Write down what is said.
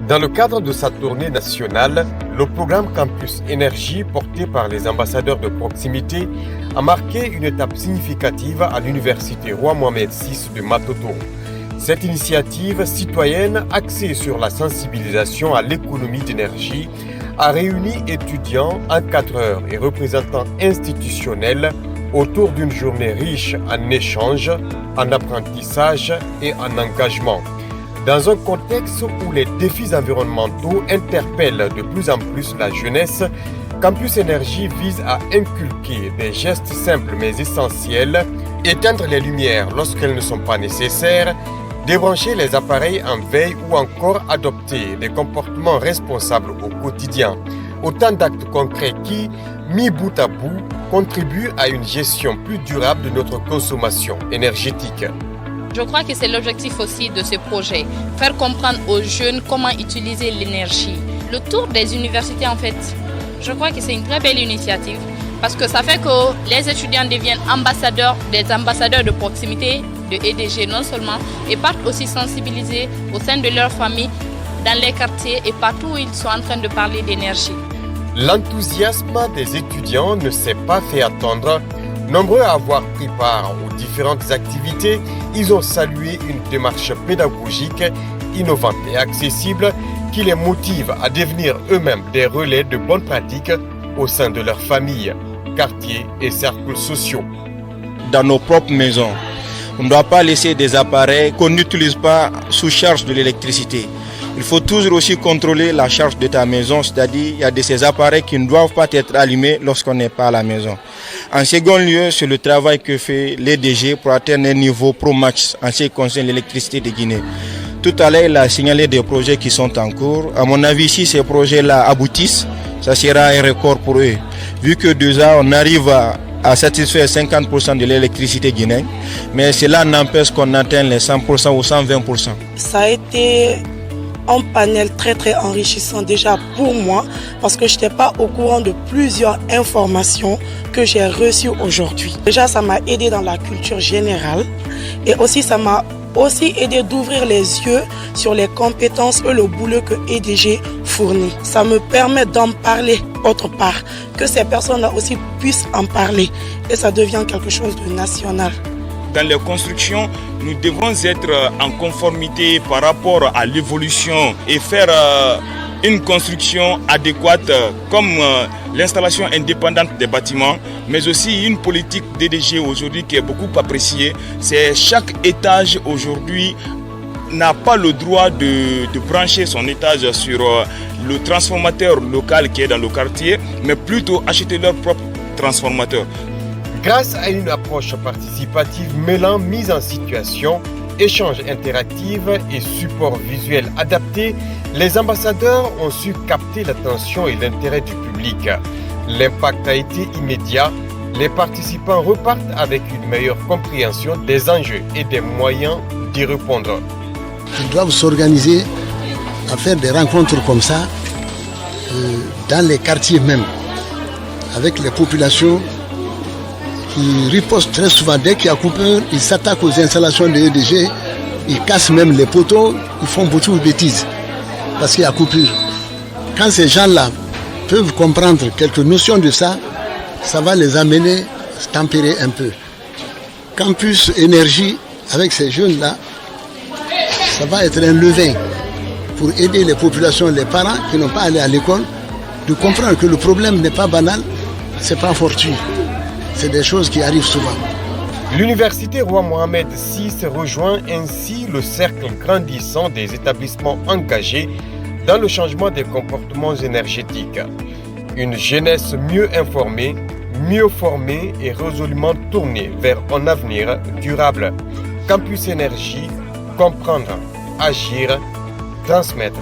Dans le cadre de sa tournée nationale, le programme Campus Énergie, porté par les ambassadeurs de proximité, a marqué une étape significative à l'université Roi Mohamed VI de Matoto. Cette initiative citoyenne axée sur la sensibilisation à l'économie d'énergie a réuni étudiants, encadreurs et représentants institutionnels autour d'une journée riche en échanges, en apprentissage et en engagement. Dans un contexte où les défis environnementaux interpellent de plus en plus la jeunesse, Campus Énergie vise à inculquer des gestes simples mais essentiels, éteindre les lumières lorsqu'elles ne sont pas nécessaires, débrancher les appareils en veille ou encore adopter des comportements responsables au quotidien. Autant d'actes concrets qui, mis bout à bout, contribuent à une gestion plus durable de notre consommation énergétique. Je crois que c'est l'objectif aussi de ce projet, faire comprendre aux jeunes comment utiliser l'énergie. Le tour des universités, en fait, je crois que c'est une très belle initiative parce que ça fait que les étudiants deviennent des ambassadeurs de proximité de EDG non seulement, et partent aussi sensibiliser au sein de leur famille, dans les quartiers et partout où ils sont en train de parler d'énergie. L'enthousiasme des étudiants ne s'est pas fait attendre. Nombreux à avoir pris part aux différentes activités, ils ont salué une démarche pédagogique innovante et accessible qui les motive à devenir eux-mêmes des relais de bonnes pratiques au sein de leur famille, quartiers et cercles sociaux. Dans nos propres maisons, on ne doit pas laisser des appareils qu'on n'utilise pas sous charge de l'électricité. Il faut toujours aussi contrôler la charge de ta maison, c'est-à-dire il y a de ces appareils qui ne doivent pas être allumés lorsqu'on n'est pas à la maison. En second lieu, c'est le travail que fait l'EDG pour atteindre un niveau pro-max en ce qui concerne l'électricité de Guinée. Tout à l'heure, il a signalé des projets qui sont en cours. À mon avis, si ces projets-là aboutissent, ça sera un record pour eux. Vu que déjà, on arrive à satisfaire 50% de l'électricité guinéenne, mais cela n'empêche qu'on atteint les 100% ou 120%. Ça a été un panel très enrichissant déjà pour moi parce que je n'étais pas au courant de plusieurs informations que j'ai reçues aujourd'hui. Déjà, ça m'a aidé dans la culture générale et aussi ça m'a aidé d'ouvrir les yeux sur les compétences et le boulot que EDG fournit. Ça me permet d'en parler autre part, que ces personnes-là aussi puissent en parler et ça devient quelque chose de national. Dans les constructions, nous devons être en conformité par rapport à l'évolution et faire une construction adéquate comme l'installation indépendante des bâtiments, mais aussi une politique d'EDG aujourd'hui qui est beaucoup appréciée. C'est chaque étage aujourd'hui n'a pas le droit de brancher son étage sur le transformateur local qui est dans le quartier, mais plutôt acheter leur propre transformateur. Grâce à une approche participative mêlant mise en situation, échange interactif et support visuel adapté, les ambassadeurs ont su capter l'attention et l'intérêt du public. L'impact a été immédiat. Les participants repartent avec une meilleure compréhension des enjeux et des moyens d'y répondre. Ils doivent s'organiser à faire des rencontres comme ça dans les quartiers même, avec les populations qui ripostent très souvent. Dès qu'il y a coupure, ils s'attaquent aux installations de EDG, ils cassent même les poteaux, ils font beaucoup de bêtises parce qu'il y a coupure. Quand ces gens-là peuvent comprendre quelques notions de ça, ça va les amener à tempérer un peu. Campus Énergie, avec ces jeunes-là, ça va être un levain pour aider les populations, les parents qui n'ont pas allé à l'école, de comprendre que le problème n'est pas banal, c'est pas fortuit. C'est des choses qui arrivent souvent. L'université Roi Mohamed VI rejoint ainsi le cercle grandissant des établissements engagés dans le changement des comportements énergétiques. Une jeunesse mieux informée, mieux formée et résolument tournée vers un avenir durable. Campus Énergie, comprendre, agir, transmettre.